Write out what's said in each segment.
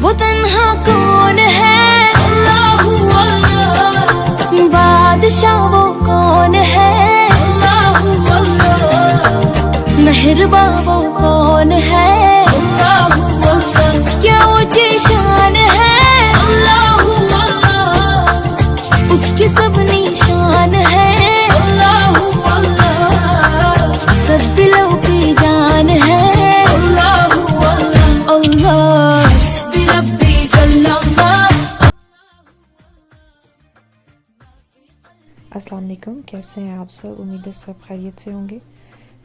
وہ تنہا کون ہے، اللہ اللہ، بادشاہ وہ کون ہے، اللہ اللہ، مہرباں وہ کون ہے، اللہ اللہ، کیا اونچی شان ہے، اللہ اللہ، اس کی سب نشان ہے، اللہ اللہ، سب دلوں کی جان ہے، اللہ اللہ، اللہ حسبی ربی جل اللہ۔ السلام علیکم، کیسے ہیں آپ سب؟ امید ہے سب خیریت سے ہوں گے۔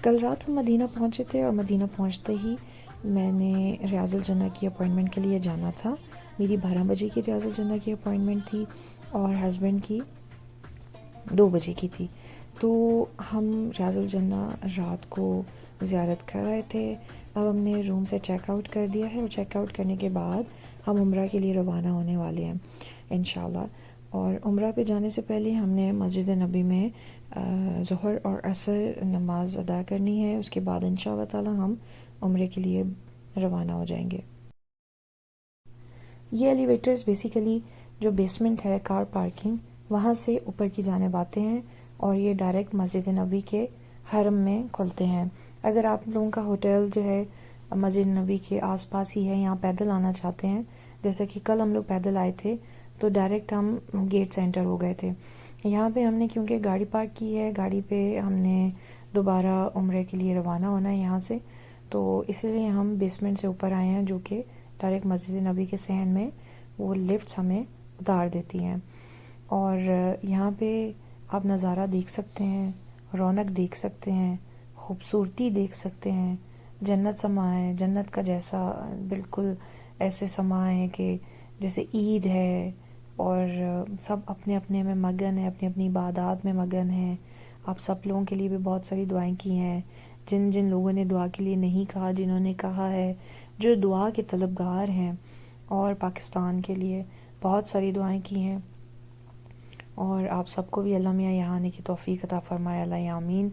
کل رات ہم مدینہ پہنچے تھے اور مدینہ پہنچتے ہی میں نے ریاض الجنہ کی اپوائنٹمنٹ کے لیے جانا تھا۔ میری 12 بجے کی ریاض الجنہ کی اپوائنٹمنٹ تھی اور ہسبینڈ کی 2 بجے کی تھی، تو ہم ریاض الجنہ رات کو زیارت کر رہے تھے۔ اب ہم نے روم سے چیک آؤٹ کر دیا ہے اور چیک آؤٹ کرنے کے بعد ہم عمرہ کے لیے روانہ ہونے والے ہیں انشاءاللہ۔ اور عمرہ پہ جانے سے پہلے ہم نے مسجد نبی میں ظہر اور عصر نماز ادا کرنی ہے، اس کے بعد انشاءاللہ تعالی ہم عمرے کے لیے روانہ ہو جائیں گے۔ یہ ایلیویٹرز بیسیکلی جو بیسمنٹ ہے کار پارکنگ، وہاں سے اوپر کی جانب آتے ہیں اور یہ ڈائریکٹ مسجد نبی کے حرم میں کھلتے ہیں۔ اگر آپ لوگوں کا ہوٹل جو ہے مسجد نبی کے آس پاس ہی ہے، یہاں پیدل آنا چاہتے ہیں، جیسا کہ کل ہم لوگ پیدل آئے تھے تو ڈائریکٹ ہم گیٹ سینٹر ہو گئے تھے۔ یہاں پہ ہم نے کیونکہ گاڑی پارک کی ہے، گاڑی پہ ہم نے دوبارہ عمرے کے لیے روانہ ہونا ہے یہاں سے، تو اسی لیے ہم بیسمنٹ سے اوپر آئے ہیں، جو کہ ڈائریکٹ مسجد نبی کے صحن میں وہ لفٹس ہمیں اتار دیتی ہیں۔ اور یہاں پہ آپ نظارہ دیکھ سکتے ہیں، رونق دیکھ سکتے ہیں، خوبصورتی دیکھ سکتے ہیں، جنت سما ہے، جنت کا جیسا بالکل ایسے سما ہے کہ جیسے عید ہے، اور سب اپنے اپنے میں مگن ہیں، اپنی اپنی عبادات میں مگن ہیں۔ آپ سب لوگوں کے لیے بھی بہت ساری دعائیں کی ہیں، جن جن لوگوں نے دعا کے لیے نہیں کہا، جنہوں نے کہا ہے، جو دعا کے طلبگار ہیں، اور پاکستان کے لیے بہت ساری دعائیں کی ہیں۔ اور آپ سب کو بھی اللہ میاں یہاں آنے کی توفیق عطا فرمائے، اللہ آمین۔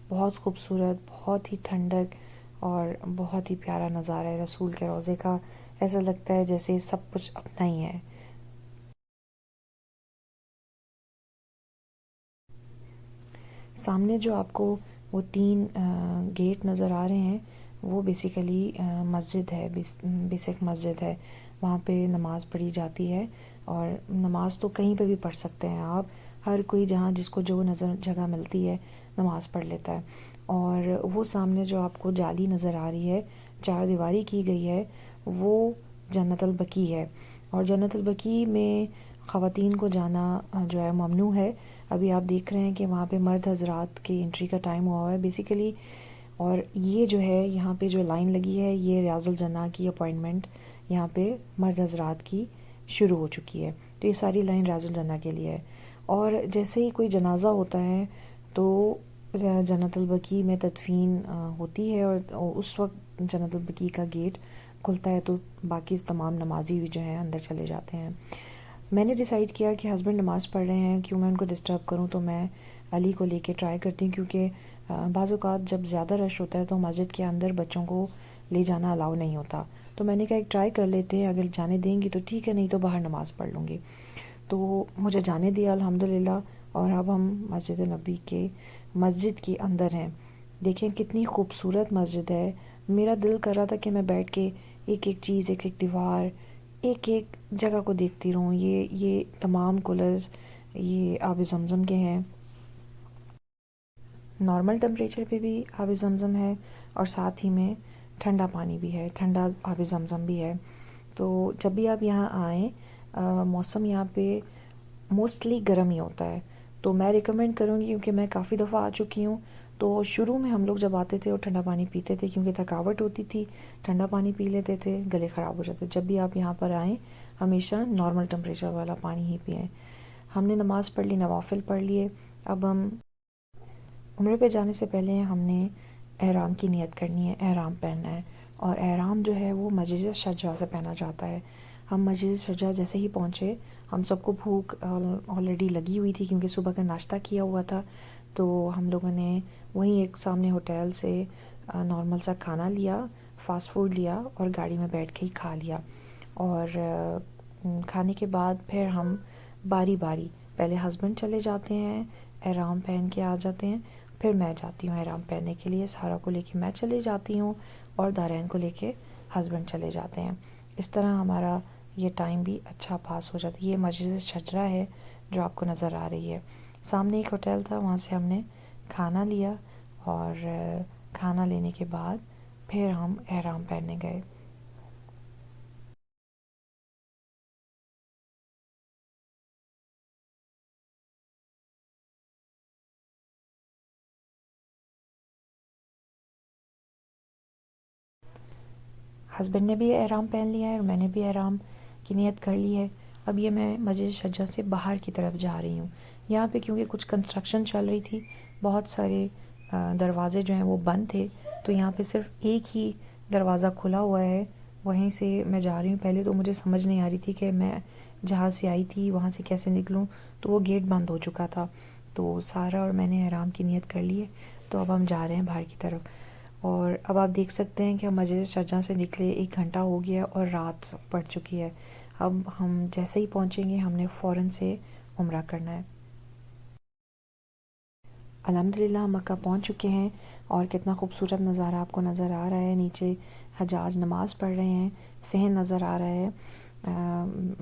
بہت خوبصورت، بہت ہی ٹھنڈک اور بہت ہی پیارا نظارہ ہے رسول کے روضے کا، ایسا لگتا ہے جیسے سب کچھ اپنا ہی ہے۔ سامنے جو آپ کو وہ 3 گیٹ نظر آ رہے ہیں، وہ بیسیکلی مسجد ہے، بیسک مسجد ہے، وہاں پہ نماز پڑھی جاتی ہے۔ اور نماز تو کہیں پہ بھی پڑھ سکتے ہیں آپ، ہر کوئی جہاں جس کو جو جگہ ملتی ہے نماز پڑھ لیتا ہے۔ اور وہ سامنے جو آپ کو جالی نظر آ رہی ہے، 4 دیواری کی گئی ہے، وہ جنت البقیع ہے، اور جنت البقیع میں خواتین کو جانا جو ہے ممنوع ہے۔ ابھی آپ دیکھ رہے ہیں کہ وہاں پہ مرد حضرات کی انٹری کا ٹائم ہوا ہے بیسیکلی، اور یہ جو ہے یہاں پہ جو لائن لگی ہے، یہ ریاض الجنہ کی اپوائنٹمنٹ یہاں پہ مرد حضرات کی شروع ہو چکی ہے، تو یہ ساری لائن ریاض الجنہ کے لیے ہے۔ اور جیسے ہی کوئی جنازہ ہوتا ہے تو جنت البقیع میں تدفین ہوتی ہے، اور اس وقت جنت البقیع کا گیٹ کھلتا ہے، تو باقی تمام نمازی بھی جو ہیں اندر چلے جاتے ہیں۔ میں نے ڈیسائیڈ کیا کہ ہسبینڈ نماز پڑھ رہے ہیں، کیوں میں ان کو ڈسٹرب کروں، تو میں علی کو لے کے ٹرائی کرتی ہوں، کیونکہ بعض اوقات جب زیادہ رش ہوتا ہے تو مسجد کے اندر بچوں کو لے جانا الاؤ نہیں ہوتا، تو میں نے کہا ایک ٹرائی کر لیتے ہیں، اگر جانے دیں گی تو ٹھیک ہے، نہیں تو باہر نماز پڑھ لوں گی۔ تو مجھے جانے دیا الحمدللہ، اور اب ہم مسجد نبی کے مسجد کے اندر ہیں۔ دیکھیں کتنی خوبصورت مسجد ہے، میرا دل کر رہا تھا کہ میں بیٹھ کے ایک ایک چیز، ایک ایک دیوار، ایک ایک جگہ کو دیکھتی رہوں۔ یہ تمام کولرز یہ آب زمزم کے ہیں، نارمل ٹمپریچر پہ بھی آب زمزم ہے، اور ساتھ ہی میں ٹھنڈا پانی بھی ہے، ٹھنڈا آب زمزم بھی ہے۔ تو جب بھی آپ یہاں آئیں، موسم یہاں پہ موسٹلی گرم ہی ہوتا ہے، تو میں ریکمینڈ کروں گی، کیونکہ میں کافی دفعہ آ چکی ہوں، تو شروع میں ہم لوگ جب آتے تھے اور ٹھنڈا پانی پیتے تھے، کیونکہ تھکاوٹ ہوتی تھی، ٹھنڈا پانی پی لیتے تھے، گلے خراب ہو جاتے۔ جب بھی آپ یہاں پر آئیں ہمیشہ نارمل ٹمپریچر والا پانی ہی پئیں۔ ہم نے نماز پڑھ لی، نوافل پڑھ لیے، اب ہم عمرے پہ جانے سے پہلے ہم نے احرام کی نیت کرنی ہے، احرام پہننا ہے، اور احرام جو ہے وہ مسجد شجرا سے پہنا جاتا ہے۔ ہم مسجد شجرا جیسے ہی پہنچے، ہم سب کو بھوک آلریڈی لگی ہوئی تھی، کیونکہ صبح کا ناشتہ کیا ہوا تھا، تو ہم لوگوں نے وہیں ایک سامنے ہوٹل سے نارمل سا کھانا لیا، فاسٹ فوڈ لیا، اور گاڑی میں بیٹھ کے ہی کھا لیا۔ اور کھانے کے بعد پھر ہم باری باری، پہلے ہسبینڈ چلے جاتے ہیں احرام پہن کے آ جاتے ہیں، پھر میں جاتی ہوں احرام پہننے کے لیے، سارا کو لے کے میں چلے جاتی ہوں اور دارین کو لے کے ہسبینڈ چلے جاتے ہیں۔ اس طرح ہمارا یہ ٹائم بھی اچھا پاس ہو جاتا ہے۔ یہ مسجد شجرہ ہے جو آپ کو نظر آ رہی ہے، سامنے ایک ہوٹل تھا، وہاں سے ہم نے کھانا لیا اور کھانا لینے کے بعد پھر ہم احرام پہننے گئے۔ ہسبینڈ نے بھی احرام پہن لیا ہے اور میں نے بھی احرام کی نیت کر لی ہے۔ اب یہ میں مسجد شجرہ سے باہر کی طرف جا رہی ہوں۔ یہاں پہ کیونکہ کچھ کنسٹرکشن چل رہی تھی، بہت سارے دروازے جو ہیں وہ بند تھے، تو یہاں پہ صرف ایک ہی دروازہ کھلا ہوا ہے، وہیں سے میں جا رہی ہوں۔ پہلے تو مجھے سمجھ نہیں آ رہی تھی کہ میں جہاں سے آئی تھی وہاں سے کیسے نکلوں، تو وہ گیٹ بند ہو چکا تھا، تو سارا اور میں نے احرام کی نیت کر لی ہے، تو اب ہم جا رہے ہیں باہر کی طرف۔ اور اب آپ دیکھ سکتے ہیں کہ ہم مسجد شجرہ سے نکلے 1 گھنٹہ ہو گیا اور رات پڑ چکی ہے۔ اب ہم جیسے ہی پہنچیں گے ہم نے فوراً سے عمرہ کرنا ہے۔ الحمدللہ ہم مکہ پہنچ چکے ہیں اور کتنا خوبصورت نظارہ آپ کو نظر آ رہا ہے۔ نیچے حجاج نماز پڑھ رہے ہیں، صحن نظر آ رہا ہے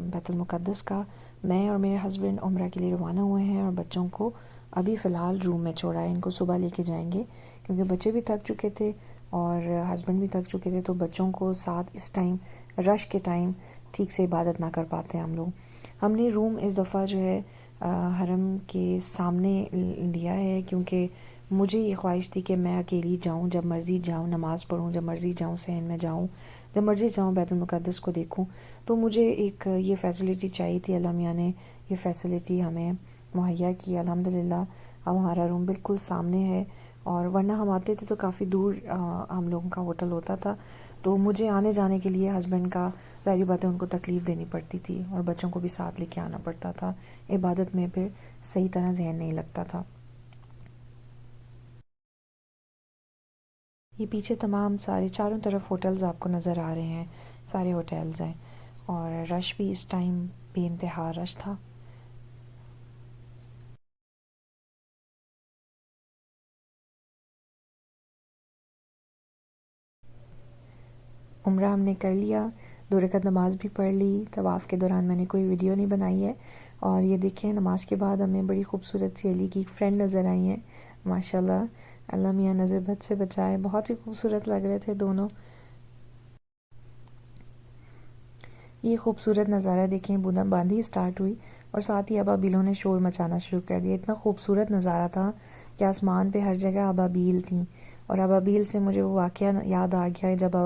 بیت المقدس کا۔ میں اور میرے ہسبینڈ عمرہ کے لیے روانہ ہوئے ہیں اور بچوں کو ابھی فی الحال روم میں چھوڑا ہے، ان کو صبح لے کے جائیں گے کیونکہ بچے بھی تھک چکے تھے اور ہسبینڈ بھی تھک چکے تھے، تو بچوں کو ساتھ اس ٹائم رش کے ٹائم ٹھیک سے عبادت نہ کر پاتے ہم لوگ۔ ہم نے روم اس دفعہ جو ہے حرم کے سامنے لیا ہے کیونکہ مجھے یہ خواہش تھی کہ میں اکیلی جاؤں، جب مرضی جاؤں نماز پڑھوں، جب مرضی جاؤں صحن میں جاؤں، جب مرضی جاؤں بیت المقدس کو دیکھوں، تو مجھے ایک یہ فیسلٹی چاہیے تھی۔ اللہ میاں نے یہ فیسلٹی ہمیں مہیا کی الحمدللہ۔ اب ہمارا روم بالکل سامنے ہے، اور ورنہ ہم آتے تھے تو کافی دور ہم لوگوں کا ہوٹل ہوتا تھا، تو مجھے آنے جانے کے لیے ہسبینڈ کا ظاہری بات ہے ان کو تکلیف دینی پڑتی تھی اور بچوں کو بھی ساتھ لے کے آنا پڑتا تھا، عبادت میں پھر صحیح طرح ذہن نہیں لگتا تھا۔ یہ پیچھے تمام سارے چاروں طرف ہوٹلز آپ کو نظر آ رہے ہیں، سارے ہوٹلز ہیں، اور رش بھی اس ٹائم بے انتہا رش تھا۔ عمرہ ہم نے کر لیا، 2 رکعت نماز بھی پڑھ لی۔ طواف کے دوران میں نے کوئی ویڈیو نہیں بنائی ہے، اور یہ دیکھیں نماز کے بعد ہمیں بڑی خوبصورت سی علی کی ایک فرینڈ نظر آئی ہیں ماشاءاللہ، اللہ میاں نظر بد سے بچائے، بہت ہی خوبصورت لگ رہے تھے دونوں۔ یہ خوبصورت نظارہ دیکھیں، بوندہ باندی اسٹارٹ ہوئی اور ساتھ ہی ابابیلوں نے شور مچانا شروع کر دیا۔ اتنا خوبصورت نظارہ تھا کہ آسمان پہ ہر جگہ ابابیل تھیں، اور ابابیل سے مجھے وہ واقعہ یاد آ گیا جب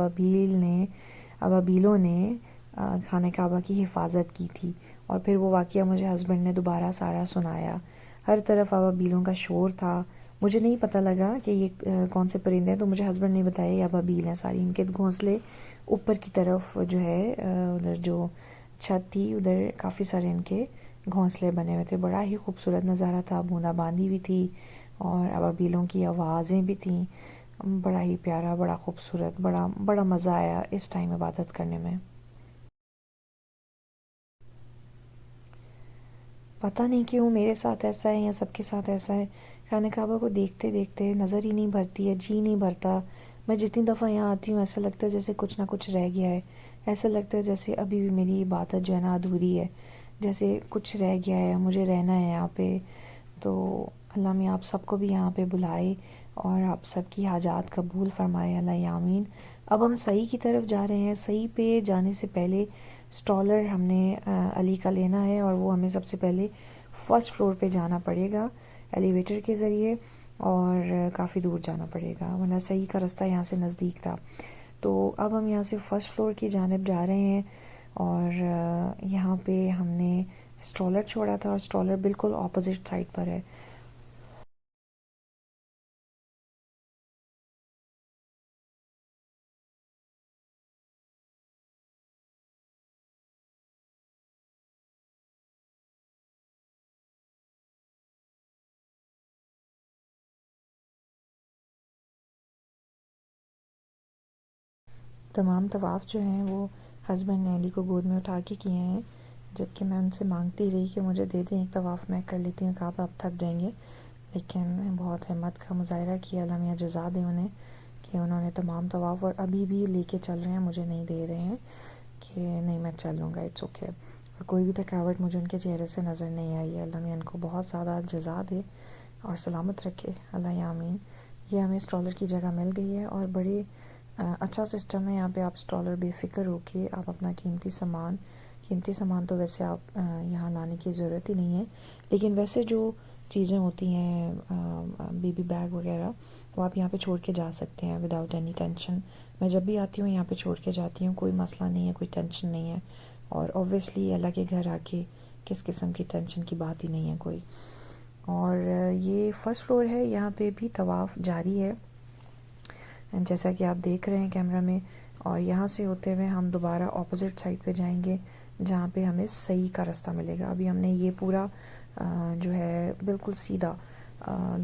ابابیلوں نے خانہ کعبہ کی حفاظت کی تھی، اور پھر وہ واقعہ مجھے ہسبینڈ نے دوبارہ سارا سنایا۔ ہر طرف ابابیلوں کا شور تھا، مجھے نہیں پتہ لگا کہ یہ کون سے پرندے ہیں، تو مجھے ہسبینڈ نے بتایا یہ ابابیل ہیں ساری، ان کے گھونسلے اوپر کی طرف جو ہے ادھر جو چھت تھی ادھر کافی سارے ان کے گھونسلے بنے ہوئے تھے۔ بڑا ہی خوبصورت نظارہ تھا، بوندا باندی بھی تھی اور ابابیلوں کی آوازیں بھی تھیں، بڑا ہی پیارا، بڑا خوبصورت، بڑا مزہ آیا اس ٹائم عبادت کرنے میں۔ پتہ نہیں کیوں میرے ساتھ ایسا ہے یا سب کے ساتھ ایسا ہے، خانہ کعبہ کو دیکھتے دیکھتے نظر ہی نہیں بھرتی ہے، جی نہیں بھرتا۔ میں جتنی دفعہ یہاں آتی ہوں ایسا لگتا ہے جیسے کچھ نہ کچھ رہ گیا ہے، ایسا لگتا ہے جیسے ابھی بھی میری عبادت جو ہے نا ادھوری ہے، جیسے کچھ رہ گیا ہے، مجھے رہنا ہے یہاں پہ۔ تو اللہ میاں آپ سب کو بھی یہاں پہ بلائے اور آپ سب کی حاجات قبول فرمائے، اللہ آمین۔ اب ہم صحیح کی طرف جا رہے ہیں، صحیح پہ جانے سے پہلے سٹالر ہم نے علی کا لینا ہے، اور وہ ہمیں سب سے پہلے فرسٹ فلور پہ جانا پڑے گا ایلیویٹر کے ذریعے، اور کافی دور جانا پڑے گا، ورنہ صحیح کا رستہ یہاں سے نزدیک تھا۔ تو اب ہم یہاں سے فرسٹ فلور کی جانب جا رہے ہیں، اور یہاں پہ ہم نے سٹالر چھوڑا تھا، اور سٹالر بالکل اپوزٹ سائڈ پر ہے۔ تمام طواف جو ہیں وہ ہسبینڈ نے علی کو گود میں اٹھا کے کیے ہیں، جبکہ میں ان سے مانگتی رہی کہ مجھے دے دیں ایک طواف میں کر لیتی ہوں، کہا اب تھک جائیں گے، لیکن بہت ہمت کا مظاہرہ کیا، اللہ میاں جزا دے انہیں کہ انہوں نے تمام طواف اور ابھی بھی لے کے چل رہے ہیں، مجھے نہیں دے رہے ہیں کہ نہیں میں چل لوں گا، اٹس اوکے، اور کوئی بھی تھکاوٹ مجھے ان کے چہرے سے نظر نہیں آئی ہے۔ اللہ میاں ان کو بہت زیادہ جزا دے اور سلامت رکھے، اللہ یا آمین۔ یہ ہمیں اسٹرالر کی جگہ مل گئی ہے اور بڑے اچھا سسٹم ہے یہاں پہ، آپ اسٹرالر بے فکر ہو کے آپ اپنا قیمتی سامان تو ویسے آپ یہاں لانے کی ضرورت ہی نہیں ہے، لیکن ویسے جو چیزیں ہوتی ہیں بیبی بیگ وغیرہ وہ آپ یہاں پہ چھوڑ کے جا سکتے ہیں وداؤٹ اینی ٹینشن۔ میں جب بھی آتی ہوں یہاں پہ چھوڑ کے جاتی ہوں، کوئی مسئلہ نہیں ہے، کوئی ٹینشن نہیں ہے، اور اوبویسلی اللہ کے گھر آ کے کس قسم کی ٹینشن کی بات ہی نہیں ہے کوئی۔ اور یہ فرسٹ فلور ہے، یہاں پہ بھی طواف جاری ہے جیسا کہ آپ دیکھ رہے ہیں کیمرہ میں، اور یہاں سے ہوتے ہوئے ہم دوبارہ اپوزٹ سائڈ پہ جائیں گے جہاں پہ ہمیں صحیح کا رستہ ملے گا۔ ابھی ہم نے یہ پورا جو ہے بالکل سیدھا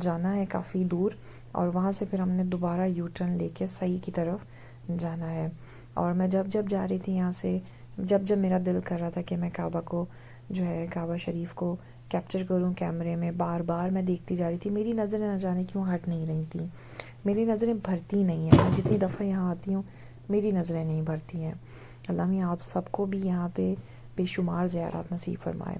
جانا ہے کافی دور، اور وہاں سے پھر ہم نے دوبارہ یو ٹرن لے کے صحیح کی طرف جانا ہے۔ اور میں جب جا رہی تھی یہاں سے، جب میرا دل کر رہا تھا کہ میں کعبہ کو جو ہے کعبہ شریف کو کیپچر کروں کیمرے میں، بار بار میں دیکھتی جا رہی تھی، میری نظریں نہ جانے کیوں ہٹ نہیں رہی تھیں، میری نظریں بھرتی نہیں ہیں، میں جتنی دفعہ یہاں آتی ہوں میری نظریں نہیں بھرتی ہیں۔ اللہ میاں آپ سب کو بھی یہاں پہ بے شمار زیارات نصیب فرمائے۔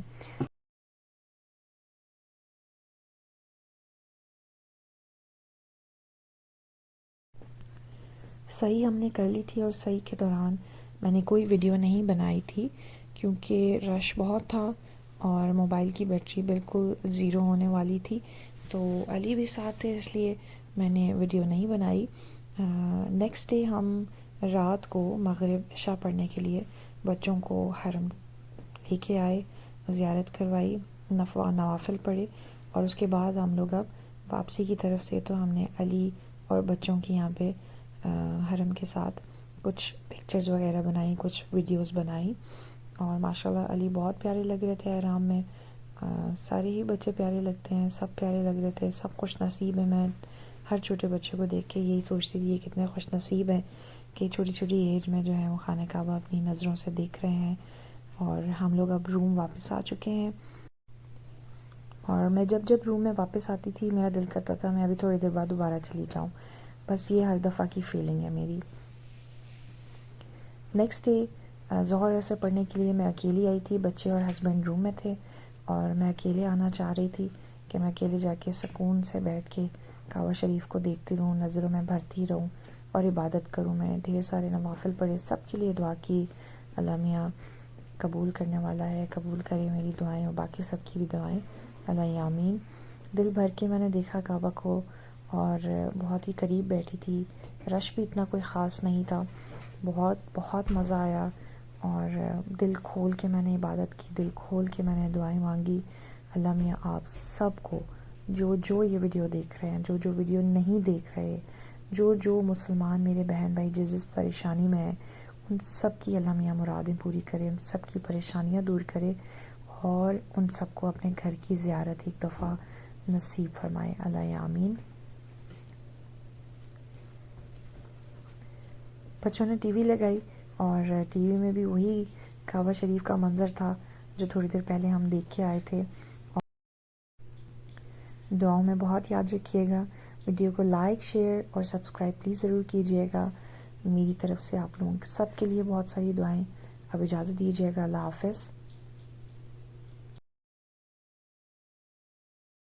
صحیح ہم نے کر لی تھی، اور صحیح کے دوران میں نے کوئی ویڈیو نہیں بنائی تھی کیونکہ رش بہت تھا اور موبائل کی بیٹری بالکل زیرو ہونے والی تھی، تو علی بھی ساتھ تھے اس لیے میں نے ویڈیو نہیں بنائی۔ نیکسٹ ڈے ہم رات کو مغرب عشاء پڑھنے کے لیے بچوں کو حرم لے کے آئے، زیارت کروائی، نوافل پڑھے، اور اس کے بعد ہم لوگ اب واپسی کی طرف تھے، تو ہم نے علی اور بچوں کی یہاں پہ حرم کے ساتھ کچھ پکچرز وغیرہ بنائی، کچھ ویڈیوز بنائی، اور ماشاءاللہ علی بہت پیارے لگ رہے تھے احرام میں، سارے ہی بچے پیارے لگتے ہیں، سب پیارے لگ رہے تھے، سب خوش نصیب ہیں۔ میں ہر چھوٹے بچے کو دیکھ کے یہی سوچتی تھی یہ کتنے خوش نصیب ہیں کہ چھوٹی چھوٹی ایج میں جو ہے وہ خانہ کعبہ اپنی نظروں سے دیکھ رہے ہیں۔ اور ہم لوگ اب روم واپس آ چکے ہیں، اور میں جب روم میں واپس آتی تھی میرا دل کرتا تھا میں ابھی تھوڑی دیر بعد دوبارہ چلی جاؤں، بس یہ ہر دفعہ کی فیلنگ ہے میری۔ نیکسٹ ڈے ظہر عصر پڑھنے کے لیے میں اکیلی آئی تھی، بچے اور ہسبینڈ روم میں تھے، اور میں اکیلے آنا چاہ رہی تھی کہ میں اکیلے جا کے سکون سے بیٹھ کے کعبہ شریف کو دیکھتی رہوں، نظروں میں بھرتی رہوں اور عبادت کروں۔ میں نے ڈھیر سارے نوافل پڑھے، سب کے لیے دعا کی، اللہ میاں قبول کرنے والا ہے، قبول کرے میری دعائیں اور باقی سب کی بھی دعائیں، اللہ آمین۔ دل بھر کے میں نے دیکھا کعبہ کو، اور بہت ہی قریب بیٹھی تھی، رش بھی اتنا کوئی خاص نہیں تھا، بہت مزہ آیا، اور دل کھول کے میں نے عبادت کی، دل کھول کے میں نے دعائیں مانگی۔ اللہ میاں آپ سب کو جو یہ ویڈیو دیکھ رہے ہیں، جو ویڈیو نہیں دیکھ رہے، جو مسلمان میرے بہن بھائی جس پریشانی میں ہیں، ان سب کی اللہ میاں مرادیں پوری کرے، ان سب کی پریشانیاں دور کرے، اور ان سب کو اپنے گھر کی زیارت ایک دفعہ نصیب فرمائے، اللہ آمین۔ بچوں نے ٹی وی لگائی، اور ٹی وی میں بھی وہی کعبہ شریف کا منظر تھا جو تھوڑی دیر پہلے ہم دیکھ کے آئے تھے۔ دعاؤں میں بہت یاد رکھیے گا، ویڈیو کو لائک، شیئر اور سبسکرائب پلیز ضرور کیجیے گا، میری طرف سے آپ لوگوں سب کے لیے بہت ساری دعائیں۔ اب اجازت دیجیے گا، اللہ حافظ۔